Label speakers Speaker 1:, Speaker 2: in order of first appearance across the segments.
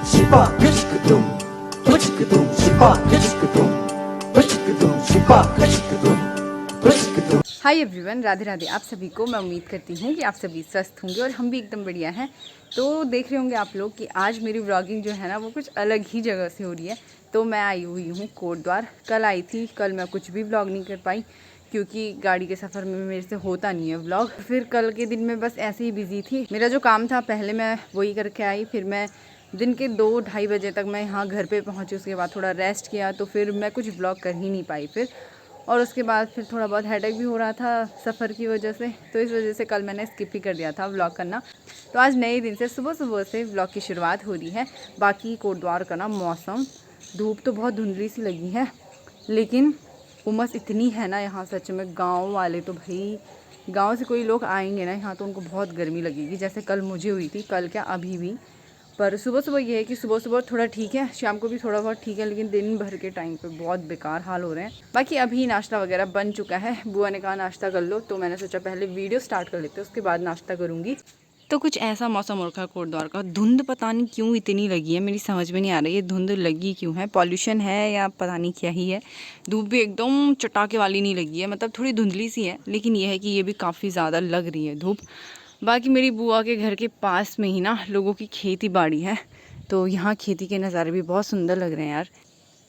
Speaker 1: शिपा खिचक तुम पुचक तुम शिपा खिचक तुम पुचक तुम शिपा खिचक तुम पुचक तुम।
Speaker 2: हाय एवरीवन, राधे राधे आप सभी को। मैं उम्मीद करती हूँ कि आप सभी स्वस्थ होंगे और हम भी एकदम बढ़िया हैं। तो देख रहे होंगे आप लोग कि आज मेरी व्लॉगिंग जो है ना वो कुछ अलग ही जगह से हो रही है। तो मैं आई हुई हूँ कोटद्वार। कल आई थी, कल मैं कुछ भी व्लॉग नहीं कर पाई क्योंकि गाड़ी के सफ़र में मेरे से होता नहीं है व्लॉग। फिर कल के दिन में बस ऐसे ही बिजी थी। मेरा जो काम था पहले मैं वही करके आई, फिर मैं दिन के 2-2:30 बजे तक मैं यहाँ घर पे पहुँची। उसके बाद थोड़ा रेस्ट किया तो फिर मैं कुछ ब्लॉग कर ही नहीं पाई फिर। और उसके बाद फिर थोड़ा बहुत हेडेक भी हो रहा था सफ़र की वजह से, तो इस वजह से कल मैंने स्किप ही कर दिया था व्लॉग करना। तो आज नए दिन से सुबह सुबह से व्लॉग की शुरुआत हो रही है। बाकी कोटद्वार का ना मौसम, धूप तो बहुत धुंधली सी लगी है लेकिन उमस इतनी है ना यहाँ, सच में। गाँव वाले तो भाई, गाँव से कोई लोग आएंगे ना यहाँ तो उनको बहुत गर्मी लगेगी, जैसे कल मुझे हुई थी। कल क्या, अभी भी। पर सुबह सुबह ये है कि सुबह सुबह थोड़ा ठीक है, शाम को भी थोड़ा बहुत ठीक है, लेकिन दिन भर के टाइम पे बहुत बेकार हाल हो रहे हैं। बाकी अभी नाश्ता वगैरह बन चुका है। बुआ ने कहा नाश्ता कर लो, तो मैंने सोचा पहले वीडियो स्टार्ट कर लेते हैं, उसके बाद नाश्ता करूँगी। तो कुछ ऐसा मौसम हो रखा है कोटद्वार का। धुंध पता नहीं क्यों इतनी लगी है, मेरी समझ में नहीं आ रही है धुंध लगी क्यों है। पॉल्यूशन है या पता नहीं क्या ही है। धूप भी एकदम चटाके वाली नहीं लगी है, मतलब थोड़ी धुंधली सी है, लेकिन ये है कि ये भी काफ़ी ज़्यादा लग रही है धूप। बाकी मेरी बुआ के घर के पास में ही ना लोगों की खेती बाड़ी है, तो यहाँ खेती के नज़ारे भी बहुत सुंदर लग रहे हैं यार।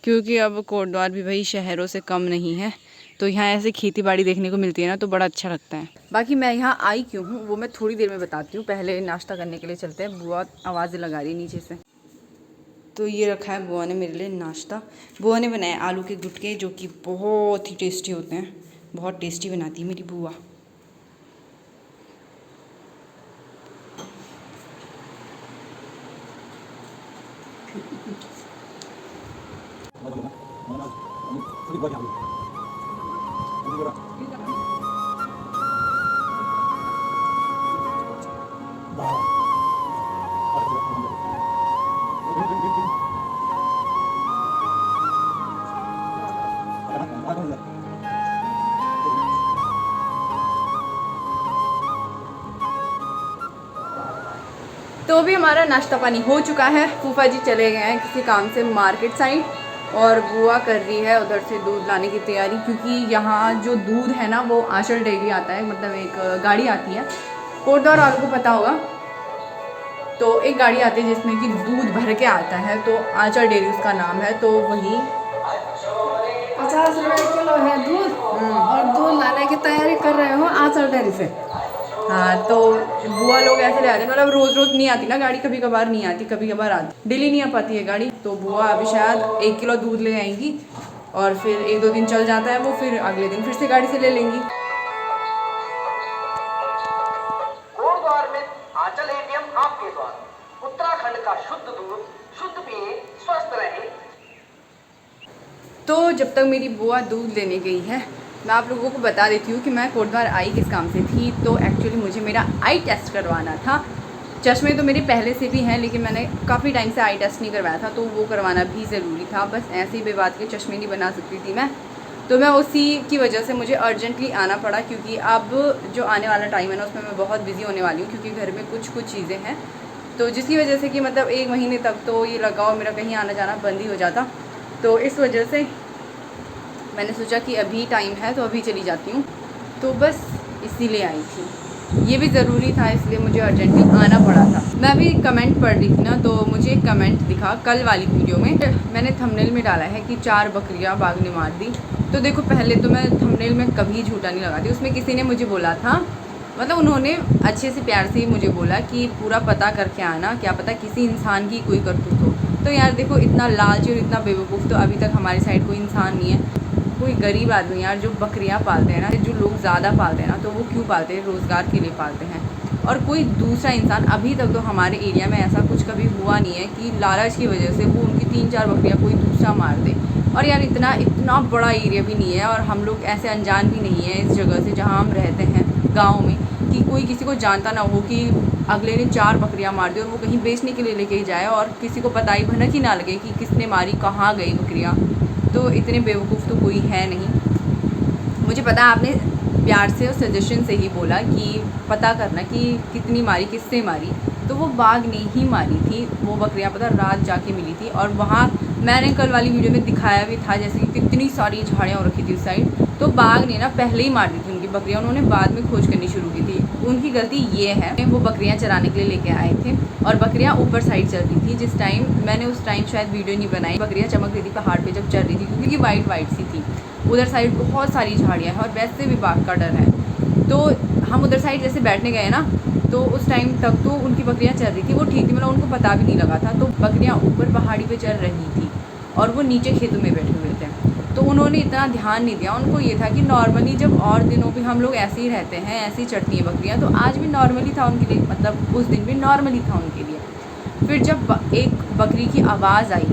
Speaker 2: क्योंकि अब कोटद्वार भी भाई शहरों से कम नहीं है, तो यहाँ ऐसे खेती बाड़ी देखने को मिलती है ना, तो बड़ा अच्छा लगता है। बाकी मैं यहाँ आई क्यों हूँ वो मैं थोड़ी देर में बताती हूँ। पहले नाश्ता करने के लिए चलते हैं। बुआ आवाज़ें लगा रही नीचे से। तो ये रखा है बुआ ने मेरे लिए नाश्ता। बुआ ने बनाया आलू के गुटके, जो कि बहुत ही टेस्टी होते हैं। बहुत टेस्टी बनाती है मेरी बुआ। तो अभी हमारा नाश्ता पानी हो चुका है। फूफा जी चले गए हैं किसी काम से मार्केट साइड, और बुआ कर रही है उधर से दूध लाने की तैयारी, क्योंकि यहाँ जो दूध है ना वो आंचल डेयरी आता है, मतलब एक गाड़ी आती है। कोटद्वार वालों को पता होगा, तो एक गाड़ी आती है जिसमें कि दूध भर के आता है, तो आंचल डेयरी उसका नाम है। तो वही
Speaker 3: 50 रुपए किलो है दूध, और दूध लाने की तैयारी कर रहे हो आंचल डेयरी से।
Speaker 2: हाँ, तो बुआ लोग ऐसे ले आते हैं, मतलब रोज़ रोज़ नहीं आती ना गाड़ी, कभी कभार नहीं आती, कभी कभार आती, डेली नहीं आ पाती है गाड़ी। तो बुआ अभी शायद 1 किलो दूध ले आएंगी और फिर 1-2 दिन चल जाता है वो, फिर अगले दिन फिर से गाड़ी से ले लेंगी।
Speaker 4: कोटद्वार में आंचल एटीएम आपके द्वार। उत्तराखंड का शुद्ध दूध, शुद्ध पिए, स्वस्थ रहे।
Speaker 2: तो जब तक मेरी बुआ दूध लेने गई है, मैं आप लोगों को बता देती हूँ कि मैं कोटद्वार आई किस काम से थी। तो एक्चुअली मुझे मेरा आई टेस्ट करवाना था। चश्मे तो मेरे पहले से भी हैं, लेकिन मैंने काफ़ी टाइम से आई टेस्ट नहीं करवाया था, तो वो करवाना भी ज़रूरी था। बस ऐसे ही बेबात के चश्मे नहीं बना सकती थी मैं, तो मैं उसी की वजह से मुझे अर्जेंटली आना पड़ा। क्योंकि अब जो आने वाला टाइम है ना उसमें मैं बहुत बिज़ी होने वाली हूँ, क्योंकि घर में कुछ चीज़ें हैं, तो जिसकी वजह से कि मतलब 1 महीने तक तो ये लगाओ मेरा कहीं आना जाना बंद ही हो जाता। तो इस वजह से मैंने सोचा कि अभी टाइम है तो अभी चली जाती हूँ, तो बस इसीलिए आई थी। ये भी ज़रूरी था, इसलिए मुझे अर्जेंटली आना पड़ा था। मैं अभी कमेंट पढ़ रही थी ना, तो मुझे एक कमेंट दिखा कल वाली वीडियो में। मैंने थंबनेल में डाला है कि 4 बकरियां बाघ ने मार दी। तो देखो, पहले तो मैं थंबनेल में कभी झूठा नहीं लगाती। उसमें किसी ने मुझे बोला था, मतलब उन्होंने अच्छे से प्यार से ही मुझे बोला कि पूरा पता करके आना, क्या पता किसी इंसान की कोई करतूत हो। तो यार देखो, इतना लालची और इतना बेवकूफ़ तो अभी तक हमारी साइड कोई इंसान नहीं है। कोई गरीब आदमी यार जो बकरियां पालते हैं ना, जो लोग ज़्यादा पालते हैं ना, तो वो क्यों पालते हैं? रोज़गार के लिए पालते हैं। और कोई दूसरा इंसान अभी तक तो हमारे एरिया में ऐसा कुछ कभी हुआ नहीं है कि लालच की वजह से वो उनकी 3-4 बकरियां कोई दूसरा मार दे। और यार इतना बड़ा एरिया भी नहीं है, और हम लोग ऐसे अनजान भी नहीं है इस जगह से जहाँ हम रहते हैं गाँव में, कि कोई किसी को जानता ना हो कि अगले ने 4 बकरियां मार दी और वो कहीं बेचने के लिए लेके जाए, और किसी को पता ही भनक ही ना लगे कि किसने मारी, कहाँ गई बकरियां। तो इतने बेवकूफ़ तो कोई है नहीं। मुझे पता है आपने प्यार से और सजेशन से ही बोला कि पता करना कि कितनी मारी, किससे मारी, तो वो बाघ ने ही मारी थी वो बकरियां, पता रात जाके मिली थी। और वहाँ मैंने कल वाली वीडियो में दिखाया भी था जैसे कि कितनी सारी झाड़ियाँ हो रखी थी उस साइड, तो बाघ ने ना पहले ही मार दी थी उनकी बकरियाँ, उन्होंने बाद में खोज करनी शुरू की थी। उनकी गलती ये है, वो बकरियाँ चराने के लिए लेके आए थे और बकरियाँ ऊपर साइड चल रही थी। जिस टाइम मैंने उस टाइम शायद वीडियो नहीं बनाई, बकरियाँ चमक रही थी पहाड़ पे जब चल रही थी, क्योंकि वाइट सी थी। उधर साइड बहुत सारी झाड़ियाँ हैं और वैसे भी बाघ का डर है। तो हम उधर साइड जैसे बैठने गए ना, तो उस टाइम तक तो उनकी बकरियाँ चल रही थी, वो ठीक थी, मतलब उनको पता भी नहीं लगा था। तो बकरियाँ ऊपर पहाड़ी पे चल रही थी और वो नीचे खेतों में बैठे हुए थे। तो उन्होंने इतना ध्यान नहीं दिया, उनको ये था कि नॉर्मली जब और दिनों पे हम लोग ऐसे ही रहते हैं, ऐसे ही चढ़ती हैं बकरियाँ, तो आज भी नॉर्मली था उनके लिए, मतलब उस दिन भी नॉर्मली था उनके लिए। फिर जब एक बकरी की आवाज़ आई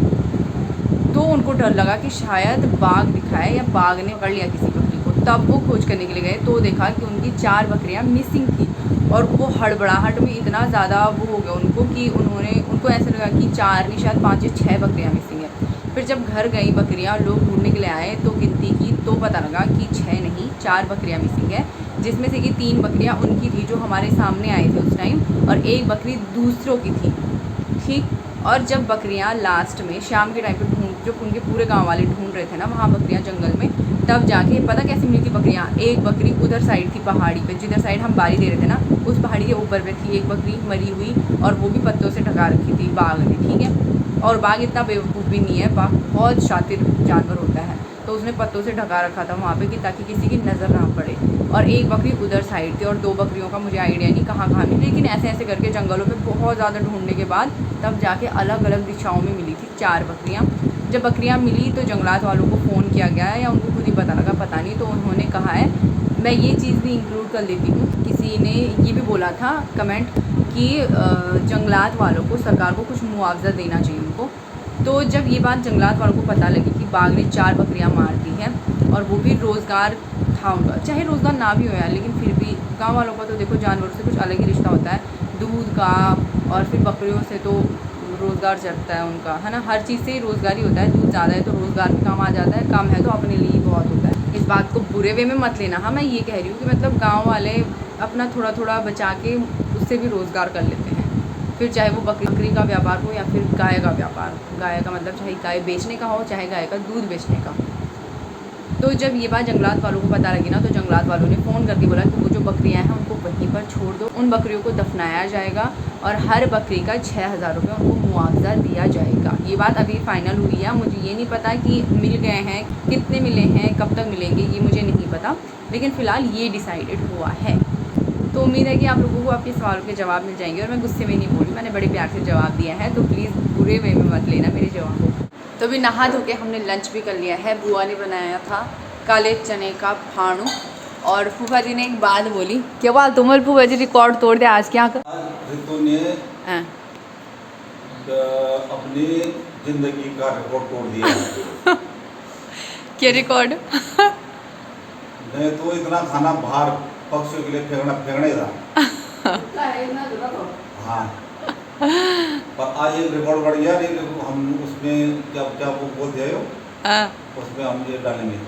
Speaker 2: तो उनको डर लगा कि शायद बाघ दिखा है या बाघ ने पकड़ लिया किसी बकरी को। तब वो खोज करने के लिए गए तो देखा कि उनकी 4 बकरियां मिसिंग थी और वो हड़बड़ाहट में इतना ज़्यादा वो हो गया उनको कि उनको ऐसा लगा कि 4 नहीं शायद 5 या 6 बकरियां मिसिंग है। फिर जब घर गई बकरियां, लोग ढूंढने के लिए आए तो गिनती की तो पता लगा कि 6 नहीं 4 बकरियां मिसिंग है, जिसमें से कि 3 बकरियां उनकी थी जो हमारे सामने आए थे उस टाइम, और 1 बकरी दूसरों की थी, ठीक। और जब बकरियां लास्ट में शाम के टाइम पे जो उनके पूरे गांव वाले ढूंढ रहे थे ना वहाँ बकरियां जंगल में, तब जाके पता कैसे मिली थी बकरियां। एक बकरी उधर साइड थी पहाड़ी पे, जिधर साइड हम बारी दे रहे थे ना, उस पहाड़ी के ऊपर पे थी एक बकरी मरी हुई, और वो भी पत्तों से ढका रखी थी बाघ ने, ठीक है। और बाघ इतना बेवकूफ़ भी नहीं है, बाघ बहुत शातिर जानवर होता है, तो उसने पत्तों से ढका रखा था वहाँ पे कि ताकि किसी की नज़र ना पड़े। और एक बकरी उधर साइड थी और 2 बकरियों का मुझे आइडिया नहीं कहाँ मिली, लेकिन ऐसे ऐसे करके जंगलों पे बहुत ज़्यादा ढूंढने के बाद तब जाके अलग अलग दिशाओं में मिली थी 4 बकरियाँ। जब बकरियाँ मिली तो जंगलात वालों को फ़ोन किया गया है या उनको खुद ही पता लगा, पता नहीं, तो उन्होंने कहा है, मैं ये चीज़ भी इंक्लूड कर लेती हूँ, किसी ने ये भी बोला था कमेंट कि जंगलात वालों को, सरकार को कुछ मुआवजा देना चाहिए उनको। तो जब ये बात जंगलात वालों को पता लगी कि बाघ ने 4 बकरियां मार दी हैं और वो भी रोज़गार था उनका, चाहे रोज़गार ना भी हो यार, लेकिन फिर भी गांव वालों का तो देखो जानवरों से कुछ अलग ही रिश्ता होता है, दूध का, और फिर बकरियों से तो रोज़गार चलता है उनका, है ना, हर चीज़ से ही रोज़गार ही होता है। दूध ज़्यादा है तो रोज़गार भी काम आ जाता है, कम है तो अपने लिए ही बहुत होता है। इस बात को बुरे वे में मत लेना। हाँ, मैं ये कह रही हूँ कि मतलब गाँव वाले अपना थोड़ा थोड़ा बचा के उससे भी रोज़गार कर लेते हैं, फिर चाहे वो बकरी का व्यापार हो या फिर गाय का व्यापार हो। गाय का मतलब चाहे गाय बेचने का हो, चाहे गाय का दूध बेचने का। तो जब ये बात जंगलात वालों को पता लगी ना, तो जंगलात वालों ने फ़ोन करके बोला कि वो जो बकरियां हैं उनको वहीं पर छोड़ दो, उन बकरियों को दफनाया जाएगा और हर बकरी का 6,000 रुपये उनको मुआवजा दिया जाएगा। ये बात अभी फाइनल हुई है, मुझे ये नहीं पता कि मिल गए हैं, कितने मिले हैं, कब तक मिलेंगे, ये मुझे नहीं पता, लेकिन फ़िलहाल ये डिसाइडेड हुआ है। तो उम्मीद है कि आप लोगों को आपके सवालों के जवाब मिल जाएंगे, और मैं गुस्से में नहीं बोली, मैंने बड़े प्यार से जवाब दिया है, तो प्लीज़ बुरे वे में मत लेना मेरे जवाब को। तो अभी नहा धो के हमने लंच भी कर लिया है। बुआ ने बनाया था काले चने का फाणू, और फूफा जी ने एक बात बोली, क्या बात तुम फूफा जी रिकॉर्ड तोड़ दे आज क्या
Speaker 5: रितु ने अपनी जिंदगी का रिकॉर्ड तोड़ दिया।
Speaker 2: क्या रिकॉर्ड?
Speaker 5: नहीं तो इतना खाना बाहर पक्षियों के लिए फेंकने था। हाँ, पर आज एक रिकॉर्ड बढ़ गया, हम उसमें क्या वो बोलते हो, उसमें हम ये डालेंगे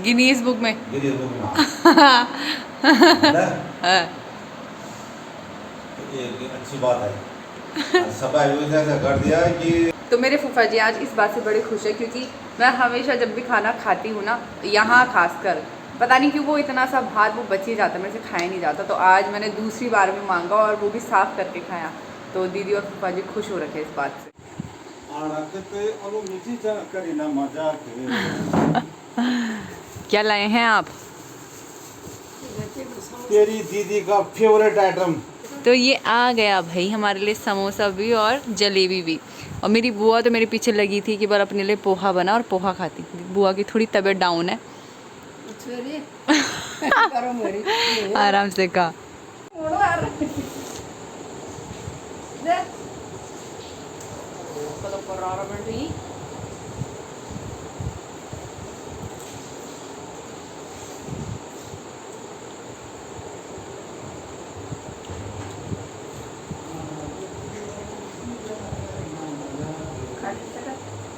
Speaker 2: गिनीज बुक में।
Speaker 5: गिनीज बुक में। एक अच्छी बात है, सब ऐसा कर दिया कि
Speaker 2: तो मेरे फूफा जी आज इस बात से बड़े खुश है, क्योंकि मैं हमेशा जब भी खाना खाती हूँ ना, यहाँ खासकर पता नहीं क्यों वो इतना सा भात वो बच ही जाता है, मेरे से खाया नहीं जाता। तो आज मैंने दूसरी बार में मांगा और वो भी साफ़ करके खाया, तो दीदी और फूफा जी खुश हो रखे इस बात से। क्या लाए हैं आप?
Speaker 5: तेरी दीदी का फेवरेट आइटम।
Speaker 2: तो ये आ गया भाई हमारे लिए समोसा भी और जलेबी भी। और मेरी बुआ तो मेरे पीछे लगी थी कि बार अपने लिए पोहा बना और पोहा खाती। बुआ की थोड़ी तबीयत डाउन है। आराम से खा।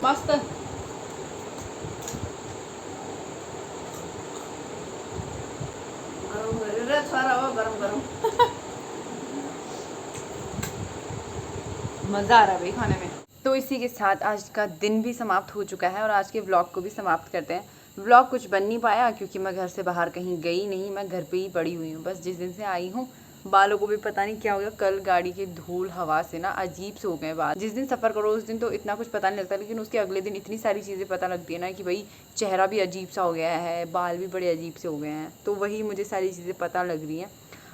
Speaker 2: मस्त गरम गरम मज़ा आ रहा है भाई खाने में। तो इसी के साथ आज का दिन भी समाप्त हो चुका है और आज के व्लॉग को भी समाप्त करते हैं। व्लॉग कुछ बन नहीं पाया क्योंकि मैं घर से बाहर कहीं गई नहीं, मैं घर पे ही पड़ी हुई हूँ। बस जिस दिन से आई हूँ बालों को भी पता नहीं क्या हो गया, कल गाड़ी के धूल हवा से ना अजीब से हो गए बाल। जिस दिन सफ़र करो उस दिन तो इतना कुछ पता नहीं लगता, लेकिन उसके अगले दिन इतनी सारी चीज़ें पता लगती है ना कि भाई चेहरा भी अजीब सा हो गया है, बाल भी बड़े अजीब से हो गए हैं। तो वही मुझे सारी चीज़ें पता लग रही हैं।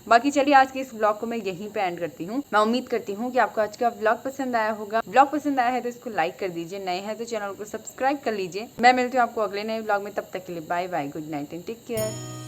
Speaker 2: बाकी चलिए आज के इस व्लॉग को मैं यहीं पे एंड करती हूँ। मैं उम्मीद करती हूँ कि आपको आज का व्लॉग पसंद आया होगा। व्लॉग पसंद आया है तो इसको लाइक कर दीजिए, नए हैं तो चैनल को सब्सक्राइब कर लीजिए। मैं मिलती हूँ आपको अगले नए व्लॉग में, तब तक के लिए bye bye, good night and take care.